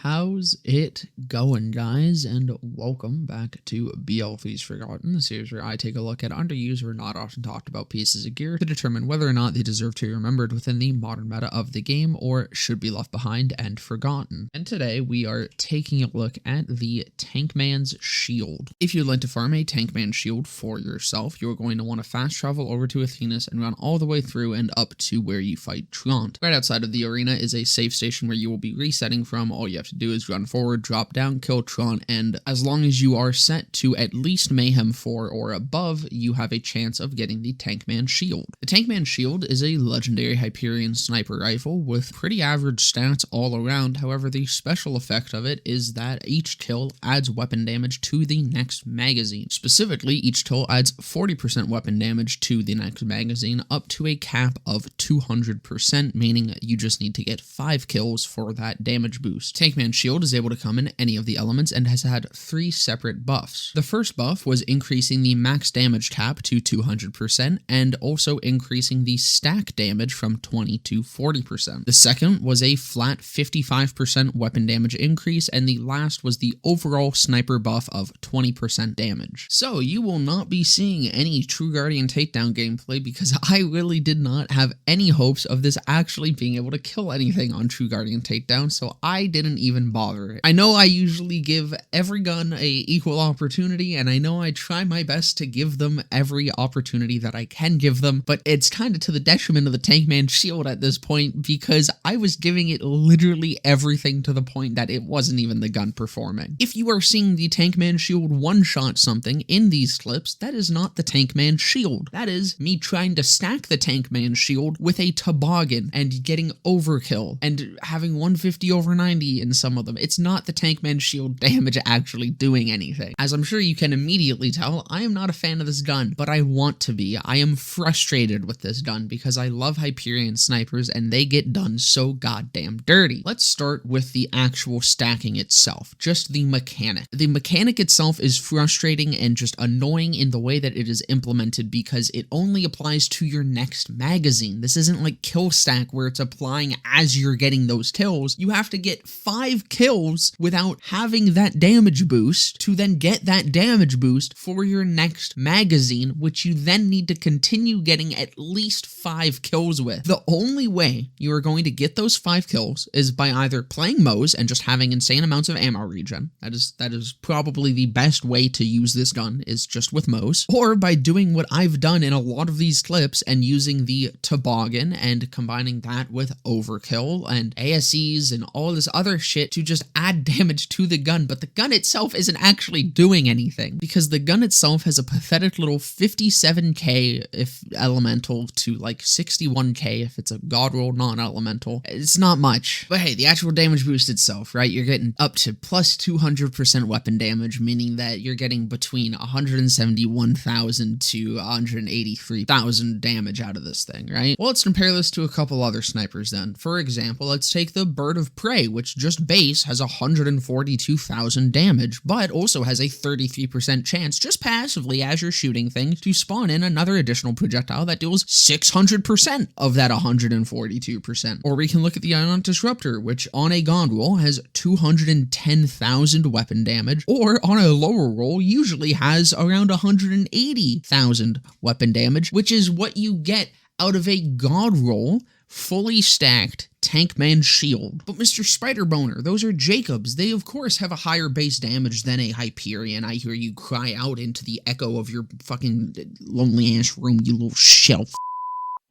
How's it going, guys? And welcome back to BL3's Forgotten, the series where I take a look at underused or not often talked about pieces of gear to determine whether or not they deserve to be remembered within the modern meta of the game or should be left behind and forgotten. And today we are taking a look at the Tankman's Shield. If you'd like to farm a Tankman Shield for yourself, you're going to want to fast travel over to Athenas and run all the way through and up to where you fight Traunt. Right outside of the arena is a save station where you will be resetting from. All you have to do is run forward, drop down, kill Traunt, and as long as you are set to at least Mayhem 4 or above, you have a chance of getting the Tankman Shield. The Tankman Shield is a legendary Hyperion sniper rifle with pretty average stats all around. However, the special effect of it is that each kill adds weapon damage to the next magazine. Specifically, each kill adds 40% weapon damage to the next magazine up to a cap of 200%, meaning you just need to get 5 kills for that damage boost. Tankman Shield is able to come in any of the elements and has had 3 separate buffs. The first buff was increasing the max damage cap to 200% and also increasing the stack damage from 20 to 40%. The second was a flat 55% weapon damage increase, and the last was the overall sniper buff of 20% damage. So you will not be seeing any True Guardian takedown gameplay because I really did not have any hopes of this actually being able to kill anything on True Guardian takedown, so I didn't even bother. I know I usually give every gun a equal opportunity, and I know I try my best to give them every opportunity that I can give them, but it's kind of to the detriment of the Tankman Shield at this point because I was giving it literally everything to the point that it wasn't even the gun performing. If you are seeing the Tankman Shield one-shot something in these clips, that is not the Tankman Shield. That is me trying to stack the Tankman Shield with a toboggan and getting overkill and having 150 over 90 in some of them. It's not the Tankman Shield damage actually doing anything. As I'm sure you can immediately tell, I am not a fan of this gun, but I want to be. I am frustrated with this gun because I love Hyperion snipers and they get done so goddamn dirty. Let's start with the actual stacking itself, just the mechanic. The mechanic itself is frustrating and just annoying in the way that it is implemented because it only applies to your next magazine. This isn't like kill stack where it's applying as you're getting those kills. You have to get 5 kills without having that damage boost to then get that damage boost for your next magazine, which you then need to continue getting at least 5 kills with. The only way you are going to get those 5 kills is by either playing Mo's and just having insane amounts of ammo regen. That is probably the best way to use this gun, is just with Mo's, or by doing what I've done in a lot of these clips and using the toboggan and combining that with overkill and ASEs and all this other shit to just add damage to the gun, but the gun itself isn't actually doing anything because the gun itself has a pathetic little 57k if elemental to like 61k if it's a god roll non-elemental. It's not much, but hey, the actual damage boost itself, right? You're getting up to plus 200% weapon damage, meaning that you're getting between 171,000 to 183,000 damage out of this thing, right? Well, let's compare this to a couple other snipers then. For example, let's take the Bird of Prey, which just base has 142,000 damage, but also has a 33% chance just passively as you're shooting things to spawn in another additional projectile that deals 600% of that 142%. Or we can look at the Ionic Disruptor, which on a god roll has 210,000 weapon damage, or on a lower roll usually has around 180,000 weapon damage, which is what you get out of a god roll fully stacked Tankman Shield. But Mr. Spider Boner, those are Jacobs. They of course have a higher base damage than a Hyperion. I hear you cry out into the echo of your fucking lonely ass room, you little shelf.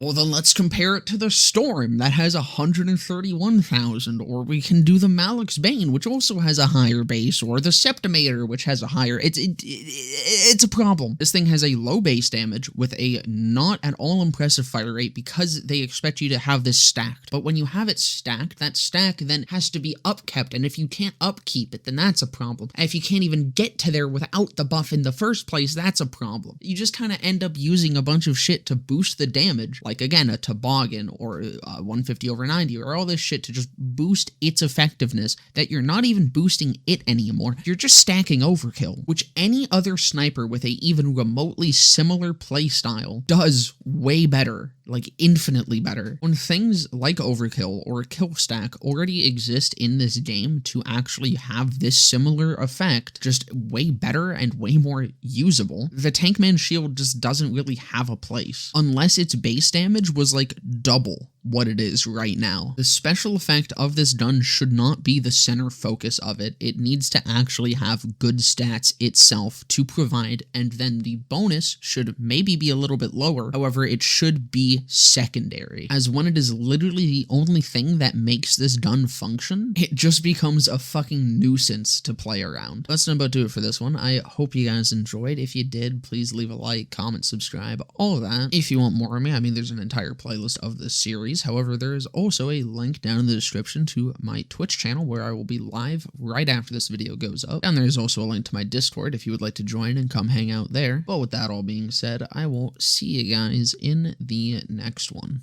Well, then let's compare it to the Storm that has 131,000, or we can do the Malik's Bane, which also has a higher base, or the Septimator, which has a higher. It's a problem. This thing has a low base damage with a not at all impressive fire rate because they expect you to have this stacked. But when you have it stacked, that stack then has to be upkept, and if you can't upkeep it, then that's a problem. And if you can't even get to there without the buff in the first place, that's a problem. You just kind of end up using a bunch of shit to boost the damage, like again, a toboggan or 150 over 90 or all this shit to just boost its effectiveness that you're not even boosting it anymore. You're just stacking overkill, which any other sniper with a even remotely similar playstyle does way better like infinitely better. When things like overkill or kill stack already exist in this game to actually have this similar effect, just way better and way more usable, the Tankman shield just doesn't really have a place, unless its base damage was like double what it is right now. The special effect of this gun should not be the center focus of it. It needs to actually have good stats itself to provide, and then the bonus should maybe be a little bit lower. However, it should be secondary, as when it is literally the only thing that makes this gun function, it just becomes a fucking nuisance to play around. That's about do it for this one. I hope you guys enjoyed. If you did, please leave a like, comment, subscribe, all of that. If you want more of me, I mean, there's an entire playlist of this series. However, there is also a link down in the description to my Twitch channel where I will be live right after this video goes up. And there's also a link to my Discord if you would like to join and come hang out there. But with that all being said, I will see you guys in the next one.